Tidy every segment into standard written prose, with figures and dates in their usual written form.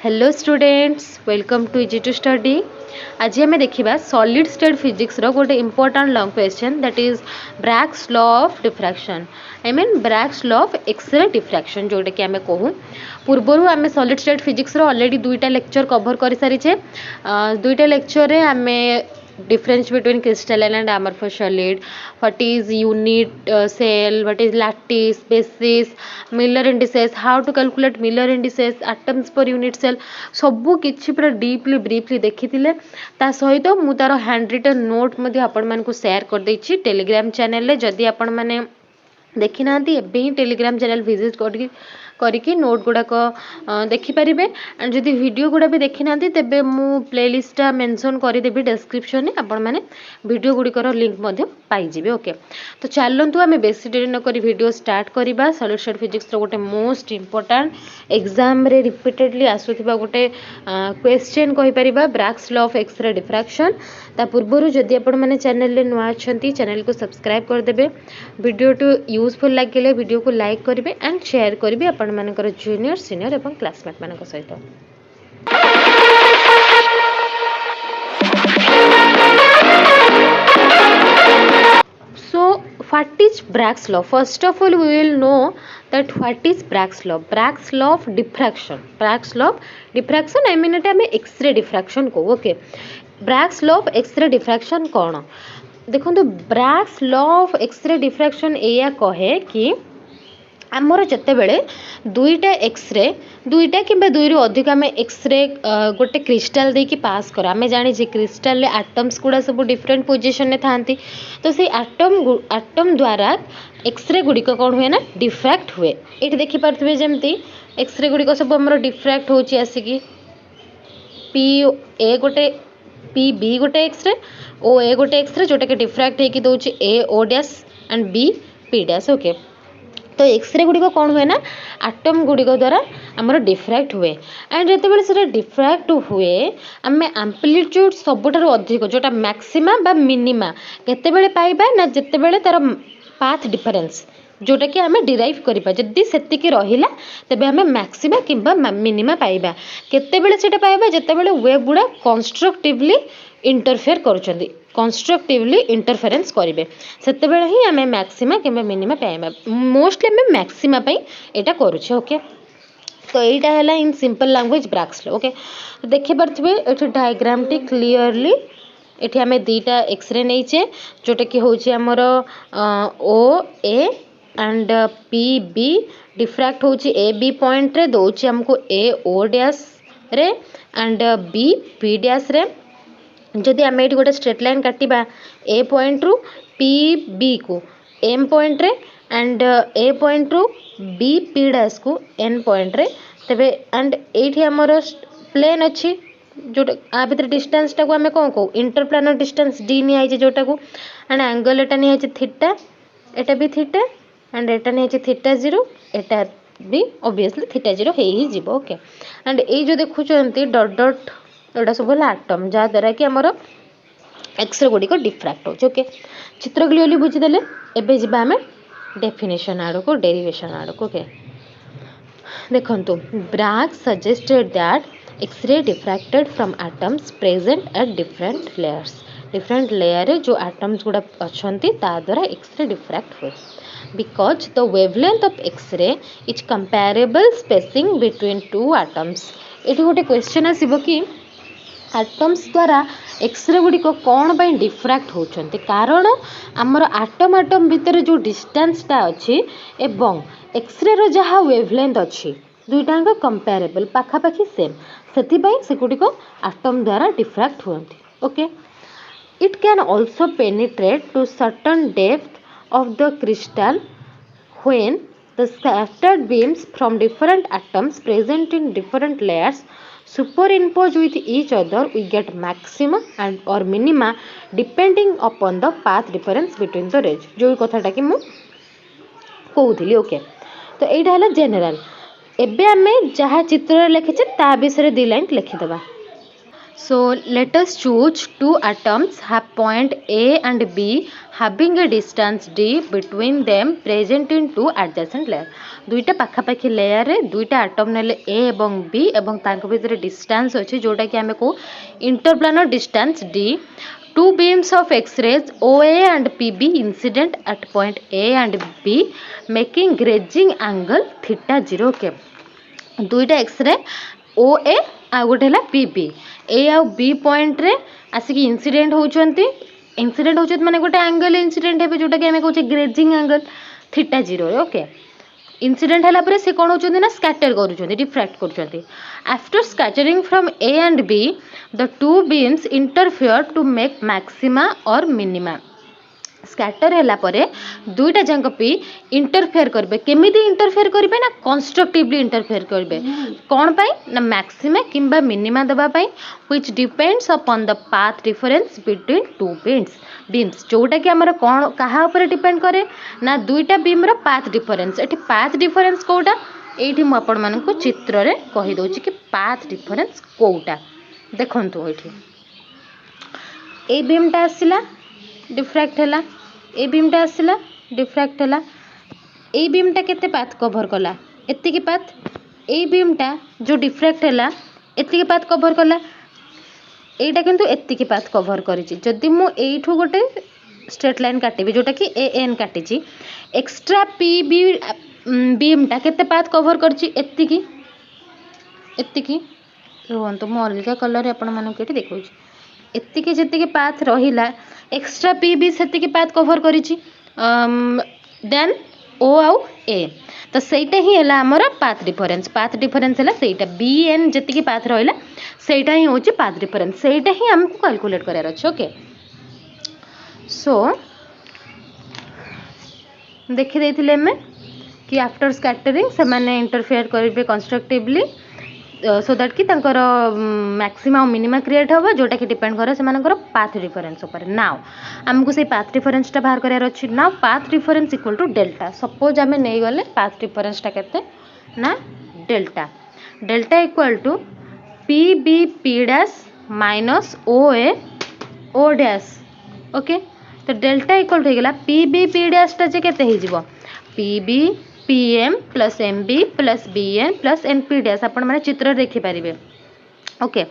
Hello students welcome to easy to study. आज आम देखा सॉलिड स्टेट फिजिक्स रो गोटे important long question that is Bragg's law of diffraction. I mean Bragg's law of X-ray diffraction जोटा कि आम कहूँ पूर्वर आम सॉलिड स्टेट फिजिक्स रो ऑलरेडी दुईटा लेक्चर कवर कर सारी दुईटा लेक्चर आम difference between crystalline and amorphous solid, what is unit cell, what is lattice, basis, Miller indices, how to calculate Miller indices, atoms per unit cell सबू किछि पूरा deeply briefly देखिथिले। ता सहित मु तार हैंड रिटन नोट मध्ये आपण मानकु शेयर कर देछि टेलीग्राम चैनल रे। जदि आपण माने देखि नांती एबे ही टेलीग्राम चैनल विजिट करके नोट गुड़ाक देखिपारे। एंड जदि वीडियो गुड़ा भी देखी ना तेबे मु प्लेलिस्टा मेंशन करदेवी डिस्क्रिप्शन में आपण मैंने वीडियो गुड़िकर लिंक पाइबे। ओके तो चलतु आम बेसी डेरी नक वीडियो स्टार्ट करवा। सॉलिड स्टेट फिजिक्स गोटे मोस्ट इंपोर्टेंट एग्जाम रे रिपीटेडली आसुथिबा गोटे क्वेश्चन कहि Bragg's law of X-ray diffraction. ता पूर्व जदि आपण मैंने चैनल रे नुआ अछंती चैनल को सब्सक्राइब करदेबे। वीडियो टू यूजफुल लगे वीडियो को लाइक करेंगे एंड शेयर करेंगे आपण मानकर जूनियर सीनियर एवं क्लासमेट मान सहित। So what is Bragg's law? First of all we will know that what is Bragg's law. Bragg's law of diffraction. Bragg's law of diffraction I mean एटा में X-ray diffraction को। Okay Bragg's law of X-ray diffraction कौन देखो। Bragg's law of X-ray diffraction एया कहे कि आमर जिते बड़े दुईटा एक्सरे दुईटा कि दुई अधिक आम एक्सरे गोटे क्रिस्टाल देकी पास कर आम जानी क्रिस्टाल आटम्स गुड़ा सब डिफरेंट पोजिशन में था। तो से आटम द्वारा एक्सरे गुड़िक कौन हुए ना डिफ्रैक्ट हुए। ये देखिपे जमती एक्सरे गुड़िक सब आम डिफ्रैक्ट हो आसिकी पी ए गोटे पी बी गोटे एक्सरे ओ ए गोटे एक्सरे जोटा कि डिफ्रैक्ट होगी दौर A O dash and B P dash. Okay तो एक्सरे गुड़िक कौन हुए ना आटम गुड़िक द्वारा आमर डिफ्रैक्ट हुए। एंड जिते से डिफ्रैक्ट हुए आम एम्पलीट्यूड सबुठार अधिक जोटा मैक्सिमा बा मिनिमा केतेबेले पाइबा ना जितेबेले तार पाथ डिफरेंस जोटा कि आम डिराइव करिबा। जदि सेतिकी रहिला तेबे आम मैक्सिमा किंबा मिनिमा पाइबा। केतेबेले सेटा पाइबा जेतेबेले वेव गुडा कंस्ट्रक्टिवली इंटरफेयर करूछंदी कंस्ट्रक्टिवली इंटरफेरेंस करेंगे सेतेबेले ही आम मैक्सिमा किंबा मिनिमा पाइबा। मोस्टली आम मैक्सिमा पई एटा करूछे। ओके तो यहाँ है in simple language Bragg's law. Okay तो देखि पारथिबे एठी डायग्राम टी क्लियरली एठी आम दीटा एक्सरे नहींचे जोटा कि होची हमर O A and P B diffract होची ए बी पॉइंट रे दौची हमको ए ओ डैश रे एंड बी पी डैश रे। जदि आम ये गोटे स्ट्रेट लाइन काटिबा ए पॉइंट रु पी बी को एम पॉइंट रे एंड ए पॉइंट रु बी पी डैश को एन पॉइंट रे तेबे एंड एठी हमर प्लेन अच्छी जोटा आ भीतर डिस्टेंस टाको आम कौन कहू इंटरप्लानर डिस्टेंस डी नि जोटा को एंड एंगल एटा नि थीटा एटा भी थीटा एंड एटा नि थीटा 0 एटा भी ऑब्वियसली थीटा 0 ही जीवो। ओके एंड ये जो देखुचंती डॉट डॉट एटा सब आटम जहाँ द्वारा कि आमर एक्सरे गुड़िक डिफ्रैक्ट हो। ओके चित्र क्लियरली बुझीदेले एबे जिबा आमे डेफिनेशन आड़ को डेरिवेशन आड़ को। ओके देखंतु Bragg suggested that X-ray diffracted from atoms present at different layer जो एटम्स गुड़ा अच्छी ता द्वारा एक्सरे डिफ्रैक्ट हुए because the wavelength of X-ray is comparable spacing between two atoms। एठी गोटे क्वेश्चन आसीबो कि एटम्स द्वारा एक्सरे गुड़िक कौन पर डिफ्रैक्ट होचंती कारण आमर आटम आटम भितर जो डिस्टेंसटा अच्छी एवं एक्सरे रो जहाँ वेवलेंथ अच्छी दुईटाक कंपेरेबल पाखापाखि सेम से गुड़िक आटम द्वारा डिफ्रैक्ट हुअंती। Okay it can also penetrate to certain depth of the crystal when the scattered beams from different atoms present in different layers superimpose with each other we get maxima and or minima depending upon the path difference between the rays जो कथाटा कि मु कहूली। Okay तो यहाँ है general एबे आमे जहाँ चित्र लिखिचे ता विषय दी line लिखिदेबा। So let us choose two atoms have point A and B having a distance d between them present in two adjacent layer. दुईटा पाखापाखी लेयर रे दुईटा आटम नेले A एवं B एवं तांको भितर डिस्टेंस अछि जोटा कि हमें को इंटरप्लानर distance D. Two beams of X-rays OA and PB incident at point A and B making grazing angle theta 0 के दुईटा एक्सरे OA आ गोटे है PB ए आ B पॉइंट रे आसिक इंसिडेंट होचंती इंसिडेंट होचत माने गोटे एंगल इंसिडेंट हेबे जोटा कि हमें कहूचे grazing angle theta 0 okay incident हला परे से कोन होचंती ना स्कैटर करूचंती डिफ्रैक्ट करूचंती after scattering from A and B the two beams interfere to make maxima or minima scatter है परे दुईटा जाक पी इंटरफेयर करेंगे केमिति इंटरफेयर करेंगे ना कंस्ट्रक्टिवली इंटरफेयर करेंगे कौन पाई ना मैक्सिमा किंबा मिनिमा दबा पाई which depends upon the path difference between two beams जोटा कि हमर कौन कहा ऊपर डिपेंड करे ना दुईटा बीम रो पाथ डिफरेंस एठी पाथ डिफरेंस कोटा एठी म आपण मानकु चित्र रे कहि दोछि कि पाथ डिफरेंस कोटा देखंतु एठी ए बीमटा आसिला डिफ्रैक्ट है ए बीमटा आसला डिफ्रैक्ट है ए बीमटा केते पाथ कवर कला एतिकी पाथ ए बीमटा जो डिफ्रैक्ट है एतिकी पाथ कवर कला एटा किंतु एतिकी पाथ कवर करिछि जदि मु एठू गोटे स्ट्रेट लाइन काटिबी जोटा कि A N काटिछि extra P B बीमटा केते पाथ कवर करछि एतिकी एतिकी रोहंतु मु अलगा कलर आपण मानक केटी देखौछि एतिकी जेतिकी पाथ रहिला एक्स्ट्रा पी भी से पाथ कवर करिछि देन ओ आउ ए तो सेटा ही है आमर पाथ डिफरेंस है सेटा बी एन जी पाथ रहा सेटा ही होची पाथ डिफरेंस सेटा ही हमको कैलकुलेट करार अच्छे ओके सो देखी देथिले में कि आफ्टर स्कैटरिंग से माने इंटरफेयर करेंगे कंस्ट्रक्टिवली सो दैट कि तांकर मैक्सिमा और मिनिमा क्रिएट होबा जोटा कि डिपेंड करे से मानकर पाथ डिफरेंस ऊपर नाउ हमको से पाथ डिफरेंस टा बाहर करार अछि now path difference equal to delta suppose आमे नै गले पाथ डिफरेंस टा केते ना delta equal to P B P dash minus O A O dash okay तो डेल्टा इक्वल टू हो गला पी बी पी डैश टा जे केते हे जिवो P B PM plus MB plus BN plus NP dash आपण माने चित्र देखि परिबे okay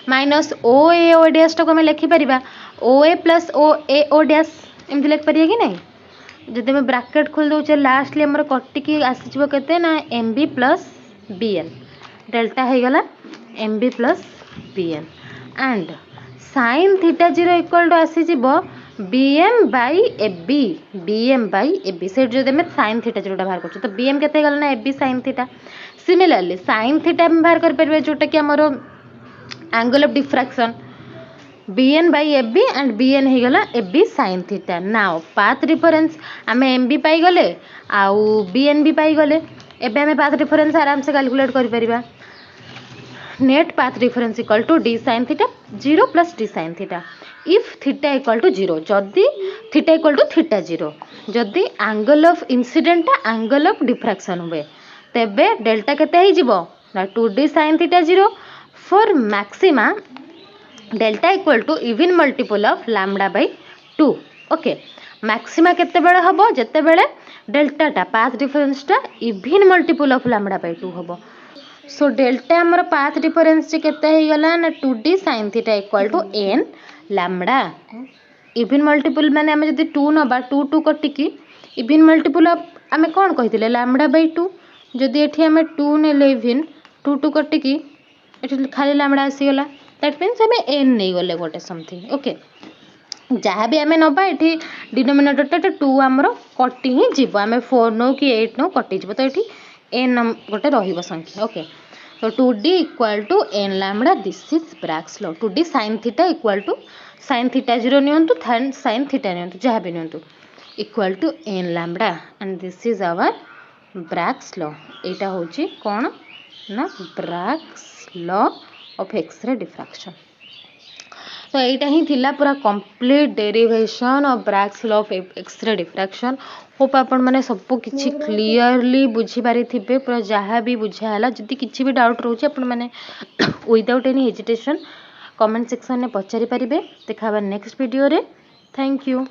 minus OA O dash को हमें लिखि परिबा OA plus OA O dash एमति लिख परिया कि नहीं जदि मैं ब्रैकेट खोल दउ छ लास्टली हमर कटि की आसी जिवो केते ना MB प्लस BN डेल्टा हे गला MB plus BN and sin theta 0 equal to आसी जिवो BM बाई AB से जो में sin थीटा जोटा बाहर कर तो BM केते गला ना AB sin theta similarly sin theta में बाहर कर परबे जोटा कि हमरो angle of diffraction BN by AB and BN हे गला AB sin theta now path difference हमें MB पाई गले आउ BN भी पाई गले एबे हमें पाथ डिफरेंस आराम से कैलकुलेट कर परिबा net path difference equal to d sin theta 0 plus d sin theta if theta equal to 0 जदि थीटा इक्वल टू थीटा 0 जदि angle of incident angle of diffraction हुए तेबे डेल्टा केते ही जिवो ना 2d sin theta 0 for maxima delta equal to even multiple of lambda by 2 okay maxima केते बेले हबो जते बेले डेल्टा टा पाथ डिफरेंस टा even multiple of lambda by 2 हबो सो डेल्टा हमर पाथ डिफरेंस केते हे गला ना 2d sin theta equal to n lambda even multiple माने हमें जदि 2 नबा 2 2 कटिकी इवन मल्टीपल आमे कोन कहितले लैम्बडा बाय 2 जदि एठी हमें 2 नेले इवन 2 2 कटिकी एठी खाली लैम्बडा आसी गला दैट मींस हमें n नै गले गोटे समथिंग ओके जहाँ भी आमे नबा एठी डिनोमिनेटर टा 2 हमरो कटि ही जीवो आमे 4 नो कि 8 नो कटि जीवो तो एठी n गोटे रहिबो संख्या ओके तो 2d equal to n lambda this is Bragg's law 2d sin theta equal to sin theta 0 नियंतु sin थीटा नियंतु जहाँ भी नियंतु equal to n lambda and this is our Bragg's law एटा होची कोन ना Bragg's law of X-ray diffraction तो यहाँ ही थिला पूरा complete derivation of Bragg's law of X-ray diffraction hope आपण माने सबको किछि क्लियरली बुझी पारि थिबे पूरा जहाँ भी बुझाला जदि किछि भी डाउट रहउछि आपण माने without any hesitation comment section में पचारि पारे। देखा नेक्स्ट वीडियो रे। Thank you.